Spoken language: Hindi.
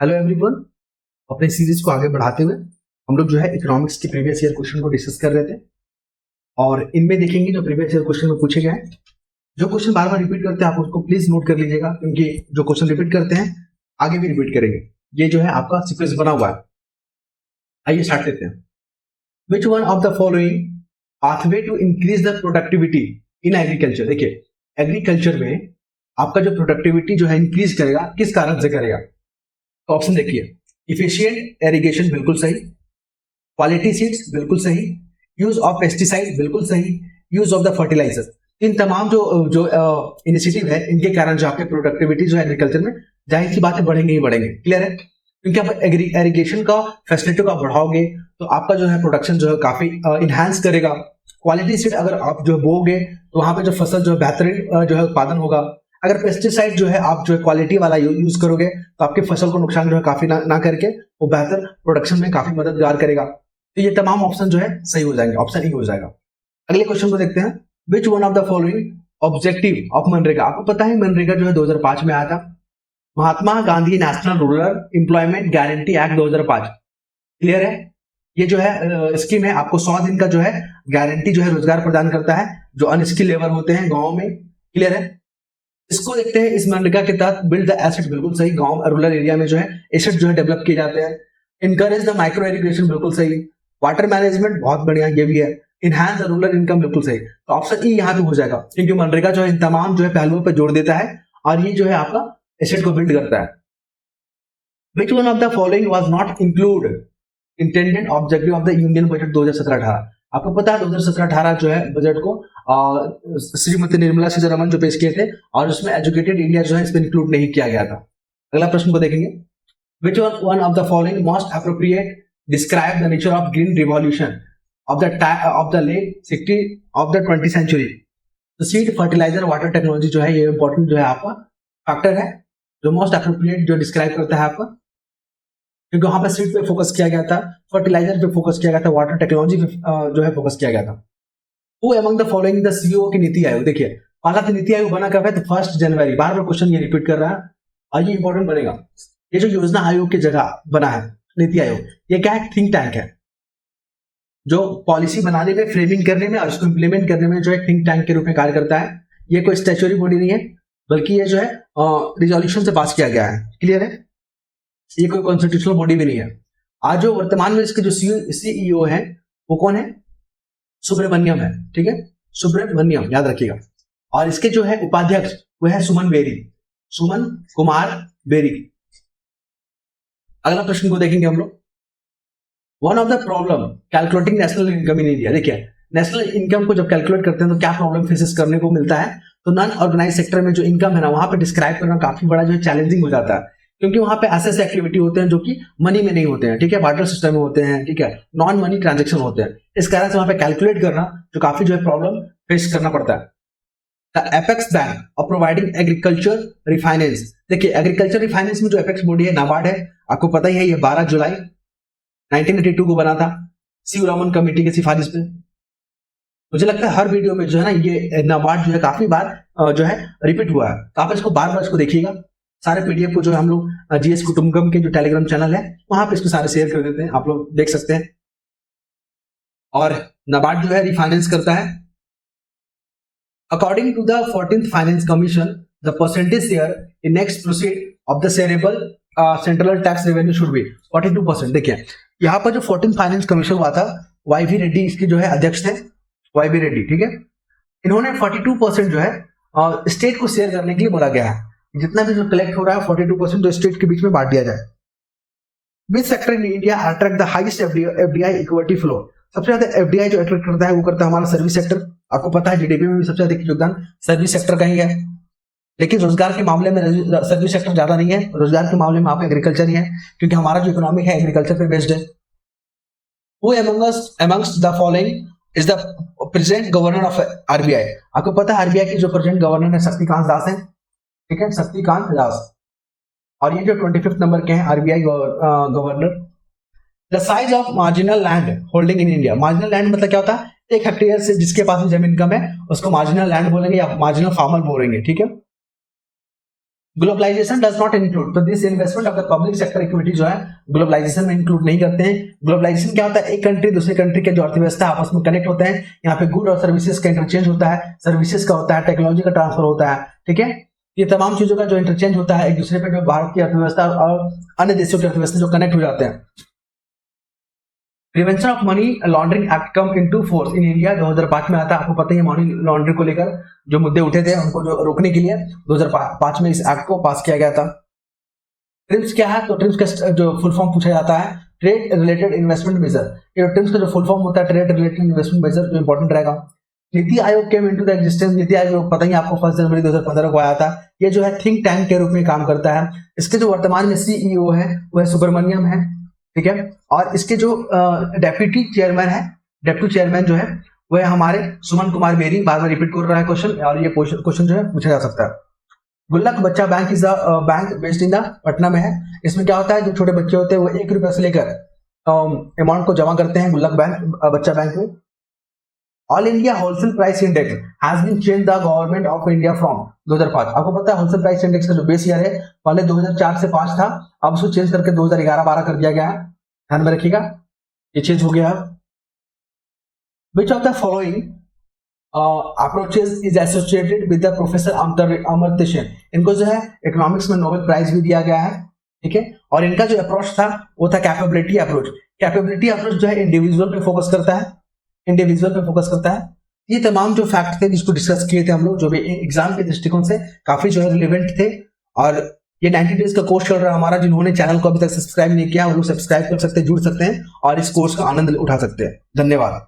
Hello everyone. अपने सीरीज को आगे बढ़ाते हुए हम लोग जो है इकोनॉमिक्स के प्रीवियस ईयर क्वेश्चन को डिस्कस कर रहे थे और इनमें देखेंगे जो प्रीवियस ईयर क्वेश्चन में पूछे गए हैं। जो क्वेश्चन बार बार रिपीट करते हैं आप उसको प्लीज नोट कर लीजिएगा, क्योंकि जो क्वेश्चन रिपीट करते हैं आगे भी रिपीट करेंगे। ये जो है आपका सीक्वेंस बना हुआ है। आइए स्टार्ट करते हैं। Which one of the following pathway to increase the productivity in agriculture. देखिए एग्रीकल्चर में आपका जो प्रोडक्टिविटी जो है इंक्रीज करेगा, किस कारण से करेगा? तो ऑप्शन देखिए, इफिशिएंट इरिगेशन बिल्कुल सही, क्वालिटी सीड्स बिल्कुल सही, यूज ऑफ पेस्टिसाइड बिल्कुल सही, यूज ऑफ द फर्टिलाइजर। इन तमाम जो इनिशिएटिव है इनके कारण जो आपके प्रोडक्टिविटी जो है एग्रीकल्चर में जाहिर सी बातें बढ़ेंगे ही बढ़ेंगे। क्लियर है? क्योंकि आप इरिगेशन का फैसिलिटी को बढ़ाओगे तो आपका जो है प्रोडक्शन जो है काफी इनहांस करेगा। क्वालिटी सीड अगर आप जो बोगे तो वहां पे जो फसल जो है बेहतरीन जो है उत्पादन होगा। अगर पेस्टिसाइड जो है आप जो है क्वालिटी वाला यूज करोगे तो आपके फसल को नुकसान जो है काफी ना करके वो बेहतर प्रोडक्शन में काफी मददगार करेगा। तो ये तमाम ऑप्शन जो है सही हो जाएंगे, ऑप्शन ई हो जाएगा। अगले क्वेश्चन को देखते हैं। Which one of the following objective of MNREGA. आपको पता है मनरेगा जो है 2005 में आया था, Mahatma Gandhi national rural employment guarantee act 2005। Clear है? ये जो है स्कीम है, आपको 100 दिन का जो है गारंटी जो है रोजगार प्रदान करता है जो अनस्किल लेबर होते हैं गाँव में। क्लियर है? इसको देखते हैं। इस मनरेगा के तहत बिल्ड द एसेट बिल्कुल सही, गांव रूरल एरिया में जो है एसेट जो है डेवलप किए जाते हैं। इनकरेज द माइक्रो इरिगेशन बिल्कुल सही, वाटर मैनेजमेंट बहुत बढ़िया ये भी है, इनहांस द रूरल इनकम बिल्कुल सही। तो ऑप्शन ई यहाँ पे हो जाएगा, क्योंकि मनरेगा जो है इन तमाम जो है पहलुओं पर जोड़ देता है और ये जो है आपका एसेट को बिल्ड करता है। विच one of the following was not include intended objective of the union budget 2017-18। आपको पता है 2017-18 जो है बजट को श्रीमती निर्मला सीतारमण जो पेश किए थे और उसमें एजुकेटेड इंडिया जो है इसमें इंक्लूड नहीं किया गया था। अगला प्रश्न को देखेंगे। Which one of the following most appropriate describe the nature of green revolution of the late 60 of the 20th century. तो सीड, फर्टिलाइजर, वाटर टेक्नोलॉजी जो है ये इंपॉर्टेंट जो है आपका फैक्टर है जो मोस्ट अप्रोप्रिएट जो डिस्क्राइब करता है आपका, क्योंकि वहां पर सीड पे फोकस किया गया था, फर्टिलाइजर पे फोकस किया गया था, वाटर टेक्नोलॉजी पे जो है फोकस किया गया था। Who among the following the CEO की नीति आयोग। देखिए पहला तो नीति आयोग बना कब है? तो 1 जनवरी। बार बार क्वेश्चन ये रिपीट कर रहा है और ये इंपॉर्टेंट बनेगा। ये जो योजना आयोग की जगह बना है नीति आयोग, ये क्या है? थिंक टैंक है जो पॉलिसी बनाने में, फ्रेमिंग करने में और उसको इंप्लीमेंट करने में जो है थिंक टैंक के रूप में कार्य करता है। ये कोई स्टैच्यूटरी बॉडी नहीं है, बल्कि ये जो है रिजोल्यूशन से पास किया गया है। क्लियर है? ये कोई कॉन्स्टिट्यूशनल बॉडी भी नहीं है। आज जो वर्तमान में इसके जो सीईओ है वो कौन है? सुब्रमण्यम है। ठीक है, सुब्रमण्यम याद रखिएगा। और इसके जो है उपाध्यक्ष वो है सुमन बेरी, सुमन कुमार बेरी। अगला प्रश्न को देखेंगे हम लोग। One of the problem calculating national income in India. देखिए नेशनल इनकम को जब कैलकुलेट करते हैं तो क्या प्रॉब्लम फेसेस करने को मिलता है? तो नॉन ऑर्गेनाइज सेक्टर में जो इनकम है ना, वहां पे डिस्क्राइब करना काफी बड़ा जो है चैलेंजिंग हो जाता है, क्योंकि वहां पे ऐसे एक्टिविटी होते हैं जो कि मनी में नहीं होते हैं। ठीक है, वाटर सिस्टम में होते हैं, ठीक है, नॉन मनी ट्रांजेक्शन होते हैं। इस कारण से वहां पे कैलकुलेट करना जो काफी जो है प्रॉब्लम फेस करना पड़ता है। The apex bank of providing agriculture refinance. देखिए एग्रीकल्चर रिफाइनेंस में जो एपेक्स बॉडी है नाबार्ड है, आपको पता ही है। ये 12 जुलाई 1982 को बना था सी रमन कमेटी की सिफारिश पे। मुझे लगता है हर वीडियो में जो है ना ये नाबार्ड जो है काफी बार जो है रिपीट हुआ है, तो आप इसको बार बार इसको देखिएगा। सारे पीडीएफ को जो हम लोग जीएस कुटुंबकम के जो टेलीग्राम चैनल है वहां पे इसको सारे शेयर कर देते हैं, आप लोग देख सकते हैं। और नाबार्ड जो है रिफाइनेंस करता है। According to the 14th finance commission the percentage share in next proceed of the shareable central tax revenue should be 42%। देखिए यहाँ पर जो 14th फाइनेंस कमीशन हुआ था, वाईवी रेड्डी इसके जो है अध्यक्ष थे, वाईवी रेड्डी। ठीक है, इन्होंने 42% जो है स्टेट को शेयर करने के लिए बोला गया है। जितना भी जो कलेक्ट हो रहा है 42% जो स्टेट के बीच में बांट दिया जाए। Which sector in India attract the highest FDI equity flow. सबसे ज्यादा एफडीआई जो अट्रैक्ट करता है वो करता है हमारा सर्विस सेक्टर। आपको पता है जीडीपी में भी सबसे ज्यादा योगदान सर्विस सेक्टर का ही है, लेकिन रोजगार के मामले में सर्विस सेक्टर ज्यादा नहीं है। रोजगार के मामले में आप एग्रीकल्चर ही है, क्योंकि हमारा जो इकोनॉमिक है एग्रीकल्चर पे बेस्ड है। Who amongst the following is the present governor of RBI। आपको पता है आरबीआई के जो प्रेजेंट गवर्नर है शक्तिकांत दास है। ठीक है, शक्तिकांत दास। और ये जो 25th नंबर के हैं RBI governor. The size of marginal land holding in India. Marginal land मतलब क्या होता है? 1 हेक्टेयर से जिसके पास जमीन कम है उसको मार्जिनल लैंड बोलेंगे या मार्जिनल फार्मर बोलेंगे। ठीक है, ग्लोबलाइजेशन डज नॉट इंक्लूड, तो this investment of the public sector equity जो है ग्लोबलाइजेशन में इंक्लूड नहीं करते हैं। ग्लोबलाइजेशन क्या होता है, एक कंट्री दूसरे कंट्री के जो अर्थव्यवस्था आपस में कनेक्ट होते हैं, यहाँ पे गुड और सर्विसेज का इंटरचेंज होता है, सर्विसेज का होता है, टेक्नोलॉजी का ट्रांसफर होता है, ठीक है। ये तमाम चीजों का जो इंटरचेंज होता है एक दूसरे पे, जो भारत की अर्थव्यवस्था और अन्य देशों की अर्थव्यवस्था जो कनेक्ट हो जाते हैं। Prevention of money laundering act come into force in India 2005 में आता है। आपको पता ही है मनी लॉन्ड्रिंग को लेकर जो मुद्दे उठे थे उनको जो रोकने के लिए 2005 में इस एक्ट को पास किया गया था। ट्रिप्स क्या है, तो ट्रिप्स का जो फुल फॉर्म पूछा जाता है ट्रेड रिलेटेड इन्वेस्टमेंट मेजर। ये ट्रिप्स का जो फुल फॉर्म होता है ट्रेड रिलेटेड इन्वेस्टमेंट मेजर, जो इंपॉर्टेंट रहेगा। NITI Aayog came into the existence, NITI Aayog पता ही आपको 1 जनवरी 2015 को आया था। ये जो है थिंक टैंक के रूप में काम करता है। इसके जो वर्तमान में सीईओ है वह सुब्रमण्यम है, ठीक है। और इसके जो डेप्यूटी चेयरमैन जो है वह हमारे सुमन कुमार बेरी। बार बार रिपीट कर रहा है क्वेश्चन, और ये क्वेश्चन जो है पूछा जा सकता है। गुल्लक बच्चा bank is bank based in the Patna में है। इसमें क्या होता है, जो छोटे बच्चे होते हैं वो 1 रुपया से लेकर अमाउंट को जमा करते हैं गुल्लक बच्चा बैंक में। All India wholesale price index has been change the government of India from 2005। आपको पता है होलसेल प्राइस इंडेक्स का जो बेस ईयर है पहले 2004 से 5 था, अब उसको चेंज करके 2011-12 कर दिया गया है, ध्यान में रखिएगा, ये चेंज हो गया। Which of the following approaches is associated with the professor Amartya Sen. इनको जो है इकोनॉमिक्स में नोबेल प्राइज भी दिया गया है, ठीक है। और इनका जो अप्रोच था वो था कैपेबिलिटी अप्रोच। कैपेबिलिटी अप्रोच जो है इंडिविजुअल पे फोकस करता है, ये तमाम जो फैक्ट थे जिसको डिस्कस किए थे हम लोग, जो भी एग्जाम के दृष्टिकोण से काफी जो है रिलेवेंट थे। और ये 90 डेज का कोर्स चल रहा है हमारा। जिन्होंने चैनल को अभी तक सब्सक्राइब नहीं किया वो लोग सब्सक्राइब कर सकते हैं, जुड़ सकते हैं और इस कोर्स का आनंद उठा सकते हैं। धन्यवाद।